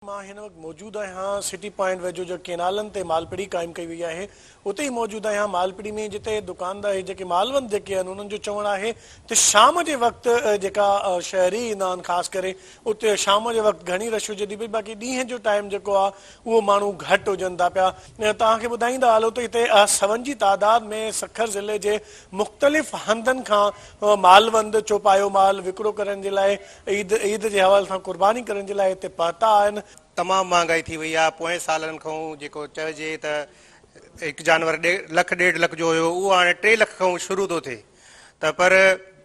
मां हिन वक़्तु मौजूदु आहियां सिटी पॉइंट वेझो जो केनालनि ते मालपीड़ी क़ाइमु कई वई आहे उते ई मौजूदु आहियां मालपीड़ी में जिते दुकानदार जेके मालवंद जेके आहिनि उन्हनि जो चवणु आहे त शाम जे वक़्तु जेका शहरी ईंदा आहिनि ख़ासि करे उते शाम जे वक़्तु घणी रश हुजे थी पई बाक़ी ॾींहं जो टाइम जेको आहे उहो माण्हू घटि हुजनि था पिया तव्हांखे ॿुधाईंदा हलो त हिते सवनि जी तादाद में सखर ज़िले जे मुख़्तलिफ़ हंधनि खां मालवंद चौपायो माल विकिरो करण जे लाइ ईद जे हवाले सां क़ुर्बानी करण जे लाइ हिते पहुता आहिनि। तमामु महांगाई थी वई आहे। पोएं सालनि खां जेको चइजे त हिकु जानवर 1.5 लख जो हुयो उहो हाणे 3 लख खां शुरू थो थिए त पर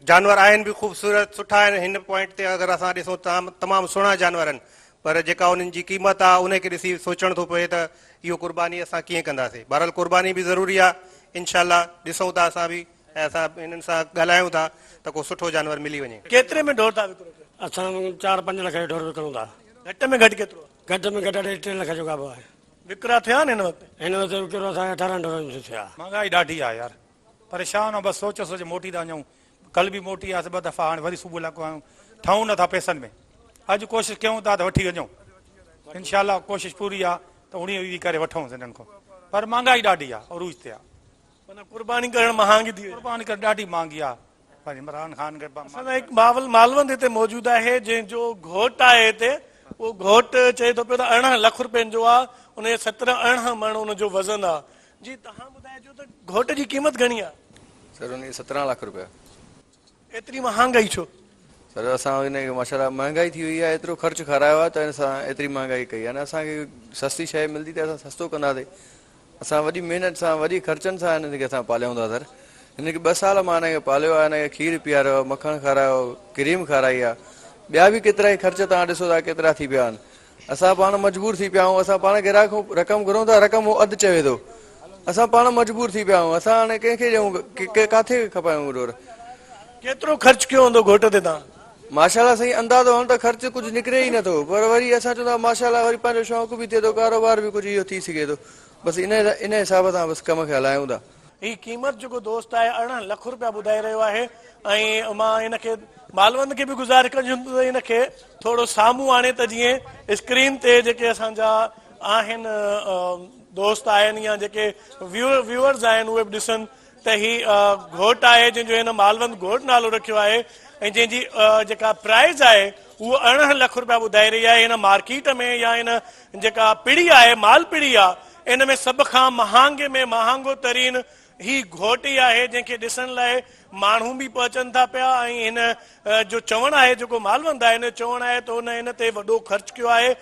जानवर आहिनि बि ख़ूबसूरत सुठा आहिनि। हिन पॉइंट ते अगरि असां ॾिसूं तमामु सुहिणा जानवर आहिनि पर जेका उन्हनि जी क़ीमत आहे उनखे ॾिसी सोचणु थो पए त इहो क़ुर्बानी असां कीअं कंदासीं। बहरहाल क़ुर्बानी बि ज़रूरी आहे। इनशाला ॾिसूं था असां बि ऐं असां हिननि सां ॻाल्हायूं था त को सुठो जानवर मिली वञे। केतिरे में ढोर था विकिरो? असां 4-5 लख जो ढोर विकिरूं था। घटि में घटि केतिरो? घटि में घटि 3 लख जो काबो आहे। विकिरा थिया आहिनि हिन वक़्तु? हिन वक़्तु विकिरो असांखे 18 ढोरनि जो थिया। महंगाई ॾाढी आहे यार, परेशान आहे। बसि सोच मोटी था वञूं। कल बि मोटी आहे 2 दफ़ा, हाणे वरी सुबुह लाइ आहियूं ठहूं नथा पैसनि में। अॼु कोशिशि कयूं था त वठी वञूं। इनशाला कोशिशि पूरी आहे त उणी करे वठूं हिननि खां, पर महांगाई ॾाढी आहे और ते आहे। माना क़ुर्बानी करणु महांगी थी वई। क़ुर्बानी करणु ॾाढी महांगी आहे। पर इमरान ख़ान खे हिकु मालवंद हिते मौजूदु आहे जंहिंजो घोट आहे हिते। उहो घोट चए थो पियो त 18 लख रुपयनि जो आहे, उन 17-18 मण उनजो वज़न आहे। जी तव्हां ॿुधाइजो त घोट जी क़ीमत घणी आहे? सर उन 17 लाख रुपया। एतिरी महांगाई छो? सर असां हिनखे माशाल्लाह महांगाई थी वई आहे, एतिरो ख़र्चु खारायो आहे त असां एतिरी महांगाई कई आहे। न असांखे सस्ती शइ मिलंदी त असां सस्तो कंदासीं। असां वॾी महिनत सां वॾी ख़र्चनि सां हिनखे असां पालियूं था। सर हिनखे 2 साल मां हिनखे पालियो आहे, हिनखे खीरु पीआरियो, मखणु खारायो, क्रीम खाराई आहे। ॿिया बि केतिरा ई ख़र्च तव्हां ॾिसो था केतिरा थी पिया आहिनि। असां पाण मजबूर थी पिया आहियूं। असां पाण ग्राहक रक़म घुरूं था, रक़म उहो अधु चवे थो। असां पाण मजबूर थी पिया आहियूं। असां हाणे कंहिंखे ॾियूं, किथे खपायूं ढोर? केतिरो ख़र्चु कयो हूंदो घोट ते तव्हां? माशाल्लाह साईं अंदाज़ो हाणे त ख़र्चु कुझु निकिरे ई नथो, पर वरी असां चवंदा माशाल्लाह वरी पंहिंजो शौक़ु बि थिए थो, कारोबार बि कुझु इहो थी सघे थो। बसि इन हिसाब सां बसि कम खे हलायूं था। ही क़ीमत जेको दोस्त आहे 18 लख रुपया ॿुधाए रहियो आहे ऐं मां हिनखे मालवंद खे बि गुज़ारिश कंदुमि त हिनखे थोरो साम्हूं आणे त जीअं स्क्रीन ते जेके असांजा आहिनि दोस्त आहिनि या जेके व्यूअर्स आहिनि उहे बि ॾिसनि त ही घोट आहे जंहिंजो हिन मालवंद घोट नालो रखियो आहे ऐं जंहिंजी जेका प्राइज़ आहे उहो 18 लख रुपया ॿुधाए रही आहे। हिन मार्केट में या हिन जेका पीढ़ी आहे माल पीढ़ी आहे इन में सभ खां महांगे में महांगो तरीन ही घोट ई आहे जंहिंखे ॾिसण लाइ माण्हू बि पहुचनि था पिया ऐं हिन जो चवणु आहे जेको मालवंद आहे हिन जो चवणु आहे त हुन हिन ते वॾो ख़र्चु कयो आहे।